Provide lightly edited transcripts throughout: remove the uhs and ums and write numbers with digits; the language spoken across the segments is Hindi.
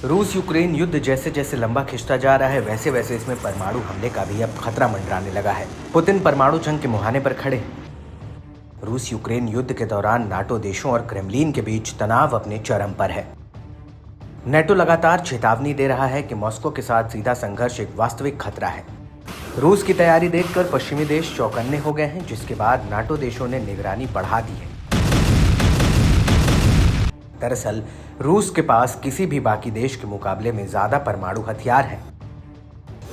रूस यूक्रेन युद्ध जैसे जैसे लंबा खिंचता जा रहा है वैसे वैसे इसमें परमाणु हमले का भी अब खतरा मंडराने लगा है। पुतिन परमाणु जंग के मुहाने पर खड़े हैं। रूस यूक्रेन युद्ध के दौरान नाटो देशों और क्रेमलिन के बीच तनाव अपने चरम पर है। नेटो लगातार चेतावनी दे रहा है कि मॉस्को के साथ सीधा संघर्ष एक वास्तविक खतरा है। रूस की तैयारी देखकर पश्चिमी देश चौकन्ने हो गए हैं, जिसके बाद नाटो देशों ने निगरानी बढ़ा दी है। दरअसल रूस के पास किसी भी बाकी देश के मुकाबले में ज्यादा परमाणु हथियार हैं।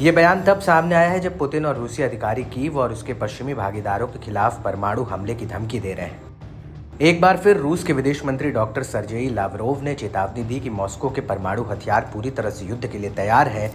ये बयान तब सामने आया है जब पुतिन और रूसी अधिकारी कीव और उसके पश्चिमी भागीदारों के खिलाफ परमाणु हमले की धमकी दे रहे हैं। एक बार फिर रूस के विदेश मंत्री डॉक्टर सर्जेई लावरोव ने चेतावनी दी कि मॉस्को के परमाणु हथियार पूरी तरह से युद्ध के लिए तैयार है।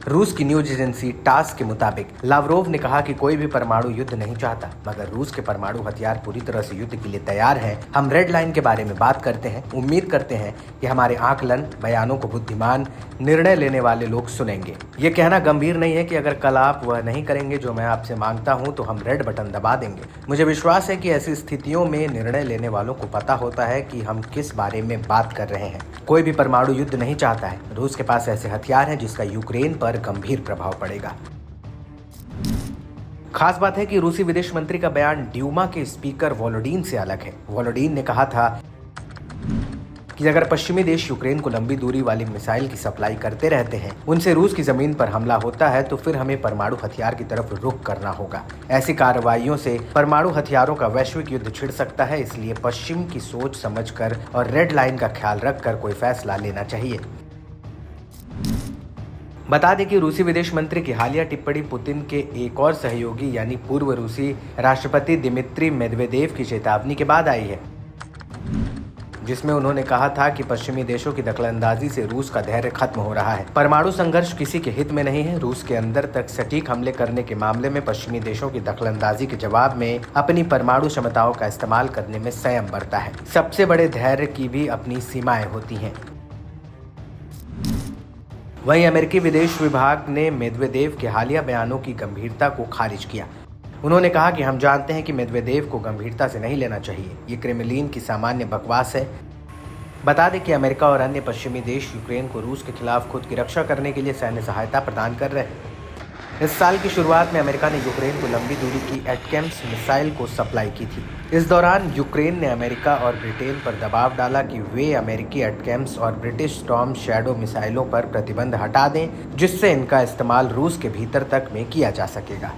रूस की न्यूज एजेंसी टास के मुताबिक लावरोव ने कहा कि कोई भी परमाणु युद्ध नहीं चाहता, मगर रूस के परमाणु हथियार पूरी तरह से युद्ध के लिए तैयार हैं। हम रेड लाइन के बारे में बात करते हैं। उम्मीद करते हैं कि हमारे आकलन बयानों को बुद्धिमान निर्णय लेने वाले लोग सुनेंगे। ये कहना गंभीर नहीं है कि अगर कल आप वह नहीं करेंगे जो मैं आपसे मांगता हूं तो हम रेड बटन दबा देंगे। मुझे विश्वास है कि ऐसी स्थितियों में निर्णय लेने वालों को पता होता है कि हम किस बारे में बात कर रहे हैं। कोई भी परमाणु युद्ध नहीं चाहता है। रूस के पास ऐसे हथियार हैं जिसका यूक्रेन पर गंभीर प्रभाव पड़ेगा। खास बात है कि रूसी विदेश मंत्री का बयान ड्यूमा के स्पीकर वोलोडिन से अलग है। वोलोडिन ने कहा था कि अगर पश्चिमी देश यूक्रेन को लंबी दूरी वाली मिसाइल की सप्लाई करते रहते हैं, उनसे रूस की जमीन पर हमला होता है, तो फिर हमें परमाणु हथियार की तरफ रुख करना होगा। ऐसी कार्रवाइयों से परमाणु हथियारों का वैश्विक युद्ध छिड़ सकता है, इसलिए पश्चिम की सोच समझकर और रेड लाइन का ख्याल रखकर कोई फैसला लेना चाहिए। बता दें कि रूसी विदेश मंत्री की हालिया टिप्पणी पुतिन के एक और सहयोगी यानी पूर्व रूसी राष्ट्रपति दिमित्री मेदवेदेव की चेतावनी के बाद आई है, जिसमें उन्होंने कहा था कि पश्चिमी देशों की दखलंदाजी से रूस का धैर्य खत्म हो रहा है। परमाणु संघर्ष किसी के हित में नहीं है। रूस के अंदर तक सटीक हमले करने के मामले में पश्चिमी देशों की दखलंदाजी के जवाब में अपनी परमाणु क्षमताओं का इस्तेमाल करने में संयम बरता है। सबसे बड़े धैर्य की भी अपनी सीमाएं होती हैं। वहीं अमेरिकी विदेश विभाग ने मेदवेदेव के हालिया बयानों की गंभीरता को खारिज किया। उन्होंने कहा कि हम जानते हैं कि मेदवेदेव को गंभीरता से नहीं लेना चाहिए। ये क्रेमलिन की सामान्य बकवास है। बता दें कि अमेरिका और अन्य पश्चिमी देश यूक्रेन को रूस के खिलाफ खुद की रक्षा करने के लिए सैन्य सहायता प्रदान कर रहे हैं। इस साल की शुरुआत में अमेरिका ने यूक्रेन को लंबी दूरी की एटकेम्स मिसाइल को सप्लाई की थी। इस दौरान यूक्रेन ने अमेरिका और ब्रिटेन पर दबाव डाला कि वे अमेरिकी एटकेम्स और ब्रिटिश स्टॉर्म शैडो मिसाइलों पर प्रतिबंध हटा दें, जिससे इनका इस्तेमाल रूस के भीतर तक में किया जा सकेगा।